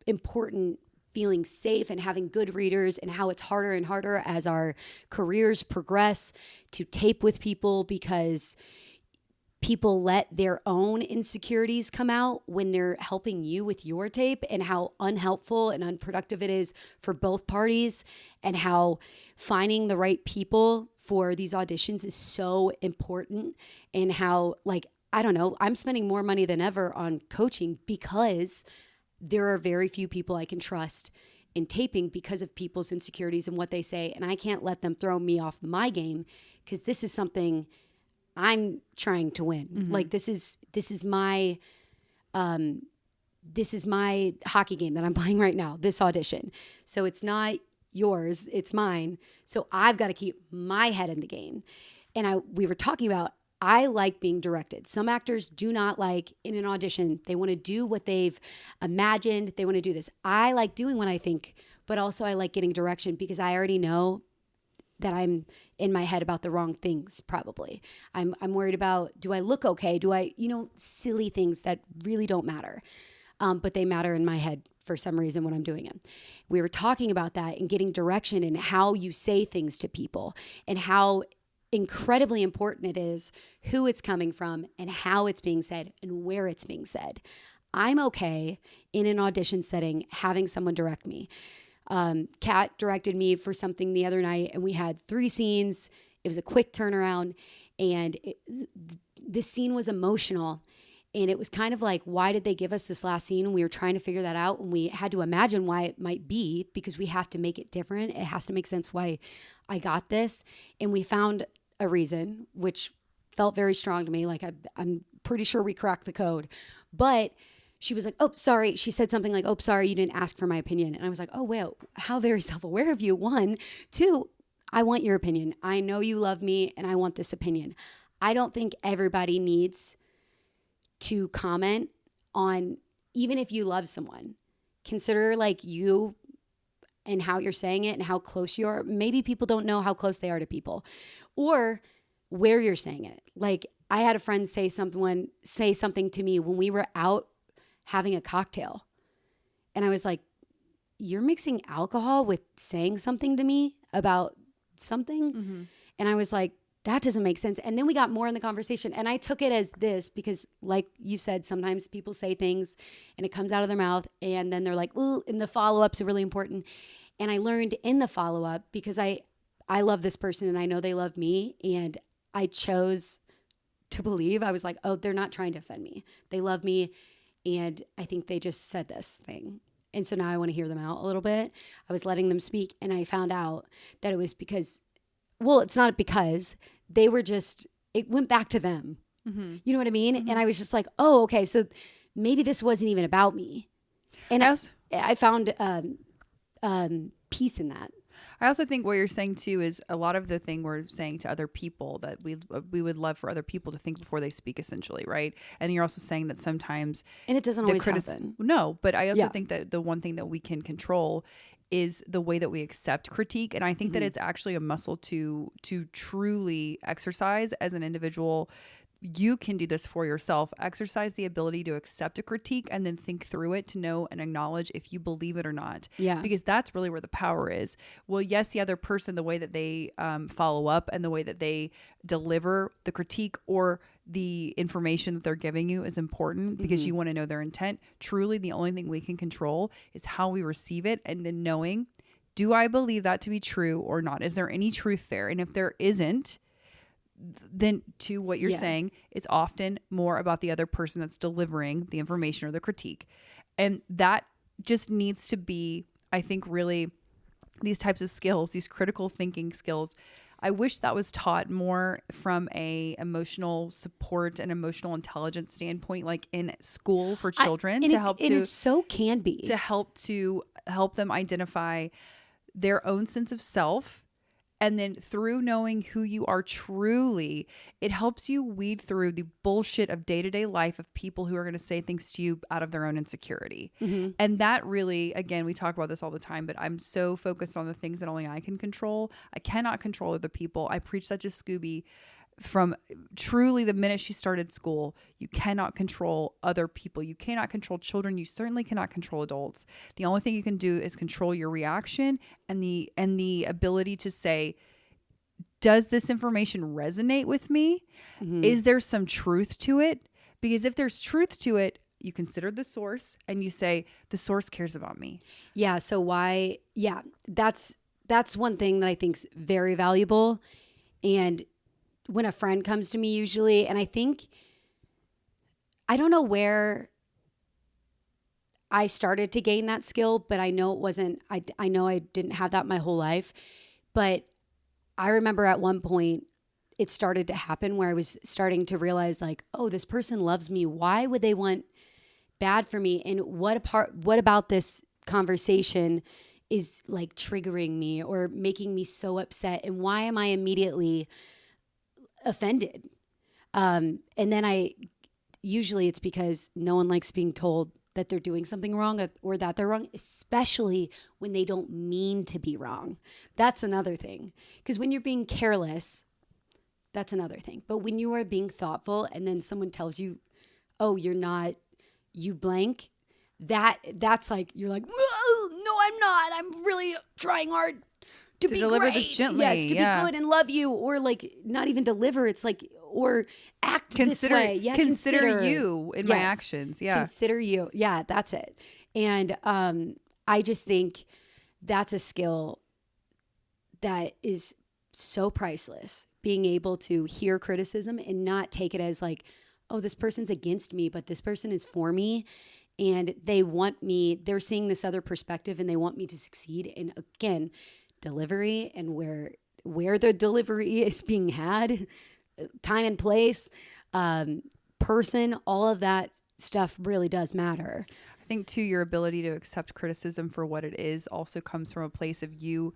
important feeling safe and having good readers, and how it's harder and harder as our careers progress to tape with people, because people let their own insecurities come out when they're helping you with your tape, and how unhelpful and unproductive it is for both parties, and how finding the right people for these auditions is so important, and how, like, I don't know, I'm spending more money than ever on coaching because there are very few people I can trust in taping because of people's insecurities and what they say. And I can't let them throw me off my game, because this is something I'm trying to win. Mm-hmm. Like this is my hockey game that I'm playing right now, this audition. So it's not yours, it's mine. So I've got to keep my head in the game. And we were talking about, I like being directed. Some actors do not like in an audition. They want to do what they've imagined. They want to do this. I like doing what I think, but also I like getting direction, because I already know that I'm in my head about the wrong things. Probably I'm worried about, do I look okay? Do I, silly things that really don't matter. But they matter in my head for some reason when I'm doing it. We were talking about that and getting direction and how you say things to people, and how incredibly important it is who it's coming from and how it's being said and where it's being said. I'm okay in an audition setting having someone direct me. Kat directed me for something the other night, and we had 3 scenes. It was a quick turnaround, and the scene was emotional. And it was kind of like, why did they give us this last scene? And we were trying to figure that out, and we had to imagine why it might be, because we have to make it different. It has to make sense why I got this. And we found a reason, which felt very strong to me. Like, I'm pretty sure we cracked the code. But she was like, oh, sorry. She said something like, oh, sorry, you didn't ask for my opinion. And I was like, oh, wow, how very self-aware of you. 1, 2, I want your opinion. I know you love me, and I want this opinion. I don't think everybody needs to comment on, even if you love someone, consider like you and how you're saying it and how close you are. Maybe people don't know how close they are to people, or where you're saying it. Like, I had a friend say something to me when we were out having a cocktail, and I was like, you're mixing alcohol with saying something to me about something. Mm-hmm. And I was like, that doesn't make sense. And then we got more in the conversation, and I took it as this, because like you said, sometimes people say things and it comes out of their mouth, and then they're like, ooh, and the follow-ups are really important. And I learned in the follow-up, because I love this person and I know they love me, and I chose to believe, I was like, oh, they're not trying to offend me. They love me, and I think they just said this thing. And so now I want to hear them out a little bit. I was letting them speak, and I found out that it was because, well, it's not because they were just, it went back to them. Mm-hmm. You know what I mean? Mm-hmm. And I was just like, oh, okay. So maybe this wasn't even about me. And yes. I found peace in that. I also think what you're saying too is a lot of the thing we're saying to other people that we would love for other people to think before they speak, essentially, right? And you're also saying that sometimes, and it doesn't always happen. No, but I also think that the one thing that we can control is the way that we accept critique, and I think that it's actually a muscle to truly exercise as an individual. You can do this for yourself. Exercise the ability to accept a critique and then think through it to know and acknowledge if you believe it or not. Yeah. Because that's really where the power is. Well, yes, the other person, the way that they follow up and the way that they deliver the critique or the information that they're giving you is important because you want to know their intent. Truly, the only thing we can control is how we receive it, and then knowing, do I believe that to be true or not? Is there any truth there? And if there isn't, then to what you're saying, it's often more about the other person that's delivering the information or the critique. And that just needs to be, I think, really these types of skills, these critical thinking skills. I wish that was taught more from a emotional support and emotional intelligence standpoint, like in school for children, to help them identify their own sense of self. And then through knowing who you are truly, it helps you weed through the bullshit of day-to-day life of people who are going to say things to you out of their own insecurity. And that really, again, we talk about this all the time, but I'm so focused on the things that only I can control. I cannot control other people. I preach that to Scooby from truly the minute she started school. You cannot control other people. You cannot control children. You certainly cannot control adults. The only thing you can do is control your reaction and the ability to say, does this information resonate with me? Is there some truth to it? Because if there's truth to it, you consider the source and you say, the source cares about me. Yeah. So that's one thing that I think is very valuable. And when a friend comes to me usually, and I don't know where I started to gain that skill, but I know it wasn't, I know I didn't have that my whole life, but I remember at one point it started to happen where I was starting to realize like, oh, this person loves me. Why would they want bad for me? And what about this conversation is like triggering me or making me so upset? And why am I immediately offended? And then usually it's because no one likes being told that they're doing something wrong or that they're wrong, especially when they don't mean to be wrong. That's another thing. Because when you're being careless, that's another thing. But when you are being thoughtful and then someone tells you, oh, you're not, you blank, that's like, you're like, no, I'm not. I'm really trying hard to be deliver great. this gently. Yes, to be good and love you, or like not even deliver. It's like, or act this way. Yeah, consider you in my actions. Yeah, consider you. Yeah, that's it. And I just think that's a skill that is so priceless. Being able to hear criticism and not take it as like, oh, this person's against me, but this person is for me. And they want me, they're seeing this other perspective and they want me to succeed. And again, delivery and where the delivery is being had, time and place, person, all of that stuff really does matter. I think too, your ability to accept criticism for what it is also comes from a place of you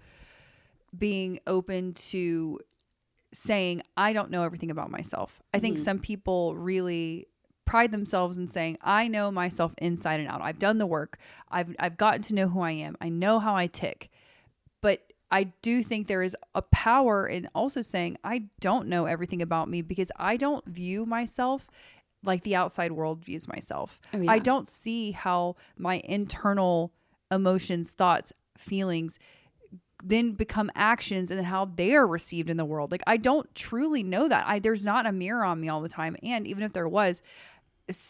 being open to saying, I don't know everything about myself. I think some people really pride themselves in saying, I know myself inside and out. I've done the work. I've gotten to know who I am. I know how I tick. But I do think there is a power in also saying, I don't know everything about me because I don't view myself like the outside world views myself. Oh, yeah. I don't see how my internal emotions, thoughts, feelings then become actions and how they are received in the world. Like, I don't truly know that. There's not a mirror on me all the time. And even if there was,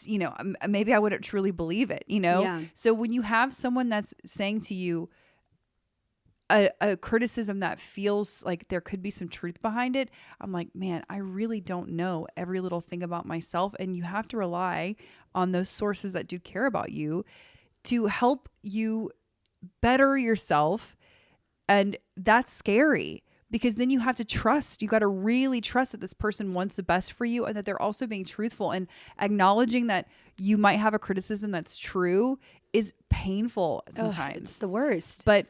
you know, maybe I wouldn't truly believe it, you know? Yeah. So when you have someone that's saying to you a criticism that feels like there could be some truth behind it, I'm like, man, I really don't know every little thing about myself. And you have to rely on those sources that do care about you to help you better yourself. And that's scary because then you have to trust. You got to really trust that this person wants the best for you and that they're also being truthful, and acknowledging that you might have a criticism that's true is painful sometimes. It's the worst. But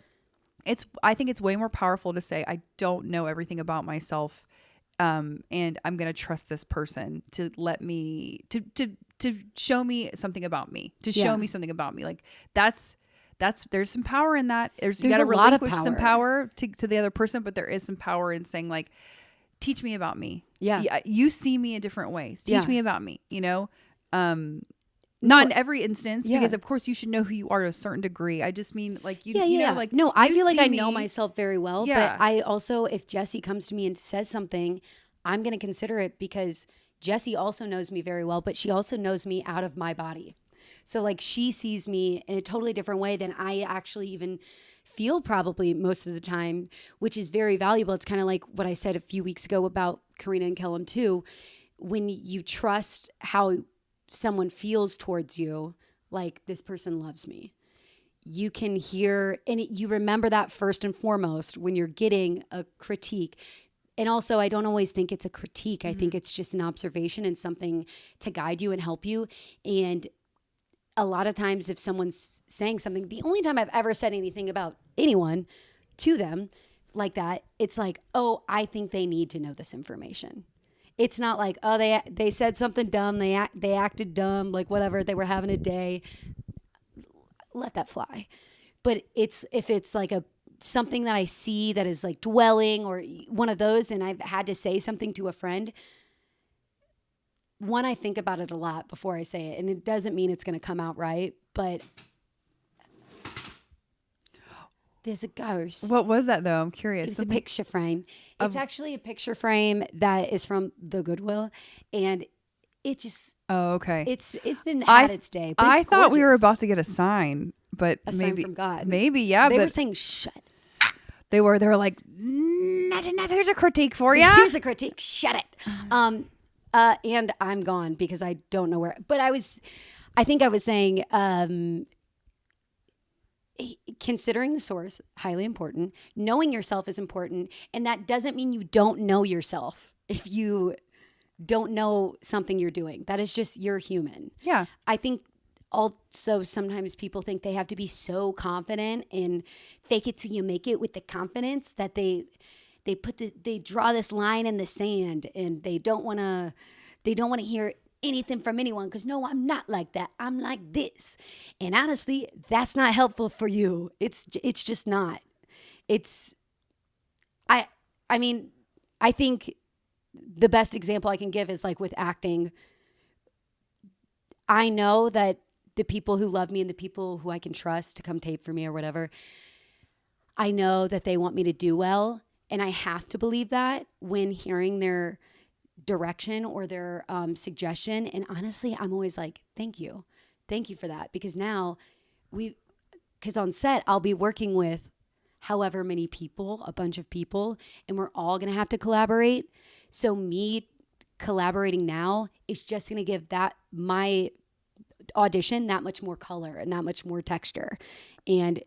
I think it's way more powerful to say, I don't know everything about myself. And I'm going to trust this person to let me, to show me something about me, show me something about me. Like there's some power in that. You got to relinquish some power to the other person, but there is some power in saying like, teach me about me. Yeah. You see me in different ways. Teach me about me, you know? Not in every instance, because of course you should know who you are to a certain degree. I just mean like, you know, like, no, I feel like I know myself very well, but I also, if Jessi comes to me and says something, I'm going to consider it, because Jessi also knows me very well, but she also knows me out of my body. So like she sees me in a totally different way than I actually even feel probably most of the time, which is very valuable. It's kind of like what I said a few weeks ago about Karina and Kellum too. When you trust how someone feels towards you, like this person loves me, you can hear, and you remember that first and foremost when you're getting a critique. And also, I don't always think it's a critique. I think it's just an observation and something to guide you and help you. And a lot of times if someone's saying something, the only time I've ever said anything about anyone to them like that, it's like, oh, I think they need to know this information. It's not like, oh, they said something dumb. They acted dumb, like whatever. They were having a day. Let that fly. But if it's like something that I see that is like dwelling or one of those, and I've had to say something to a friend, I think about it a lot before I say it. And it doesn't mean it's going to come out right, but there's a ghost. What was that though? I'm curious. It's a picture frame. It's actually a picture frame that is from the Goodwill, and it just. Oh, okay. It's been had its day. But I thought we were about to get a sign, but maybe sign from God. Maybe, yeah. They were saying shut. They were like, not enough. Here's a critique for you. Here's a critique. Shut it. And I'm gone because I don't know where. But I think I was saying. Considering the source, highly important. Knowing yourself is important. And that doesn't mean you don't know yourself if you don't know something you're doing. That is just, you're human. Yeah. I think also sometimes people think they have to be so confident and fake it till you make it with the confidence that they draw this line in the sand, and they don't want to hear anything from anyone, because no, I'm not like that. I'm like this. And honestly, that's not helpful for you. It's just not. I mean, I think the best example I can give is like with acting. I know that the people who love me and the people who I can trust to come tape for me or whatever, I know that they want me to do well. And I have to believe that when hearing their direction or their suggestion. And honestly, I'm always like, thank you for that, because now because on set I'll be working with however many people, a bunch of people, and we're all gonna have to collaborate. So me collaborating now is just gonna give my audition that much more color and that much more texture, and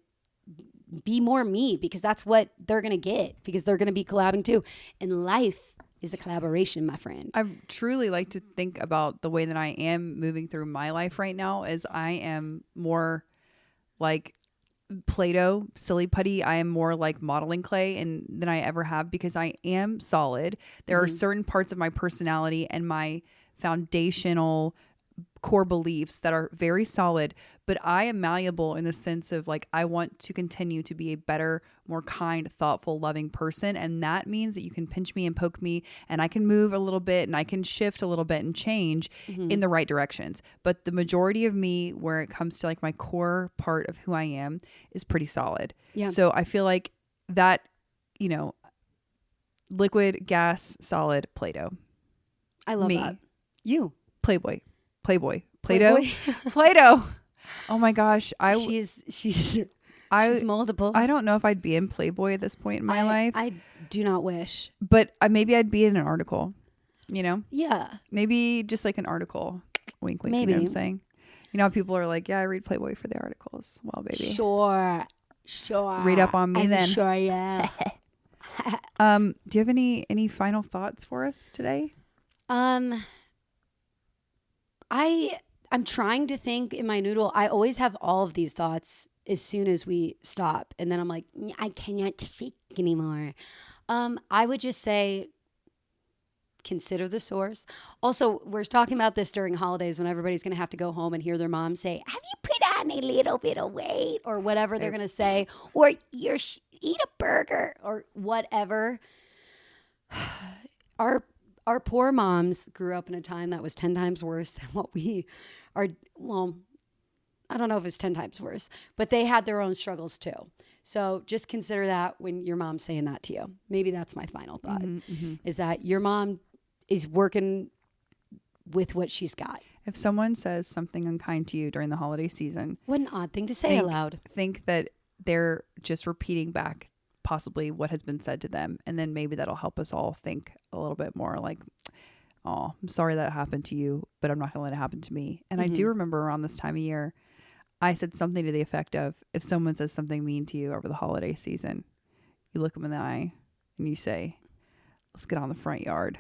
be more me, because that's what they're gonna get, because they're gonna be collabing too. And life is a collaboration, my friend. I truly like to think about the way that I am moving through my life right now, as I am more like Play-Doh, silly putty. I am more like modeling clay than I ever have, because I am solid. There are certain parts of my personality and my foundational core beliefs that are very solid, but I am malleable in the sense of like, I want to continue to be a better, more kind, thoughtful, loving person. And that means that you can pinch me and poke me, and I can move a little bit and I can shift a little bit and change in the right directions. But the majority of me, where it comes to like my core part of who I am, is pretty solid. Yeah. So I feel like that, you know, liquid, gas, solid, Play-Doh. I love that. You. Play-Doh. Play-Doh. Oh my gosh. She's multiple. I don't know if I'd be in Playboy at this point in my life. I do not wish. But maybe I'd be in an article, you know? Yeah. Maybe just like an article. Wink, wink. Maybe. You know what I'm saying? You know how people are like, yeah, I read Playboy for the articles. Well, baby. Sure. Read up on me then. Sure, yeah. Do you have any final thoughts for us today? I'm trying to think in my noodle. I always have all of these thoughts as soon as we stop. And then I'm like, I cannot speak anymore. I would just say, consider the source. Also, we're talking about this during holidays when everybody's going to have to go home and hear their mom say, have you put on a little bit of weight? Or whatever they're going to say. Or eat a burger or whatever. Our poor moms grew up in a time that was 10 times worse than what we are. Well, I don't know if it's 10 times worse, but they had their own struggles too. So just consider that when your mom's saying that to you. Maybe that's my final thought, is that your mom is working with what she's got. If someone says something unkind to you during the holiday season, What an odd thing to say aloud. Think that they're just repeating back possibly what has been said to them. And then maybe that'll help us all think a little bit more like, oh, I'm sorry that happened to you, but I'm not going to let it happen to me. And I do remember around this time of year, I said something to the effect of, if someone says something mean to you over the holiday season, you look them in the eye and you say, let's get on the front yard.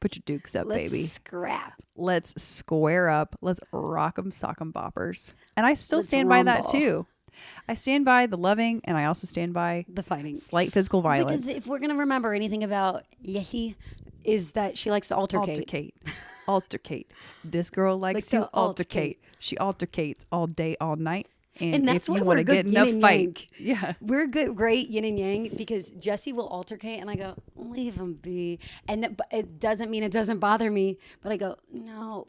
Put your dukes up, Let's baby. scrap. Let's square up. Let's rock 'em, sock 'em, boppers. And I still Let's stand by that rumble. too. I stand by the loving, and I also stand by The fighting. slight physical violence. Because if we're going to remember anything about Jessi, is that she likes to altercate. Altercate. This girl likes to altercate. She altercates all day, all night. And that's if why you we're want to good get in a yin and fight, yang. yeah, We're good, great yin and yang, because Jessi will altercate and I go, leave him be. And but it doesn't mean it doesn't bother me, but I go, no.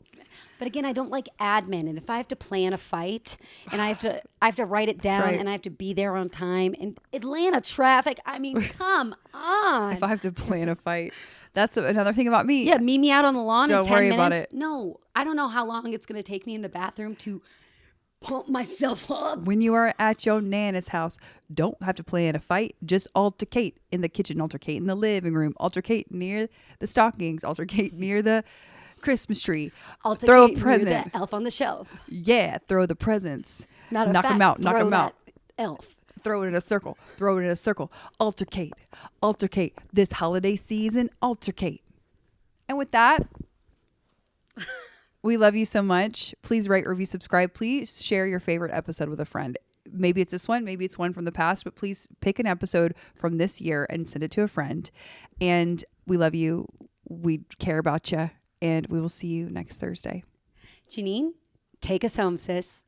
But again, I don't like admin. And if I have to plan a fight and I have to write it down right. and I have to be there on time, and Atlanta traffic, I mean, come on. if I have to plan a fight, that's another thing about me. Yeah, meet me out on the lawn in Don't 10 worry minutes. about it. No, I don't know how long it's going to take me in the bathroom to pump myself up. When you are at your nana's house, don't have to plan a fight. Just altercate in the kitchen, altercate in the living room, altercate near the stockings, altercate near the Christmas tree. Altercate throw a near present. the elf on the shelf. Yeah, throw the presents. Matter of knock fact, them out. Knock throw them out. that elf. Throw it in a circle. Throw it in a circle. Altercate. Altercate. This holiday season, altercate. And with that, we love you so much. Please rate, review, subscribe. Please share your favorite episode with a friend. Maybe it's this one. Maybe it's one from the past. But please pick an episode from this year and send it to a friend. And we love you. We care about you. And we will see you next Thursday. Janine, take us home, sis.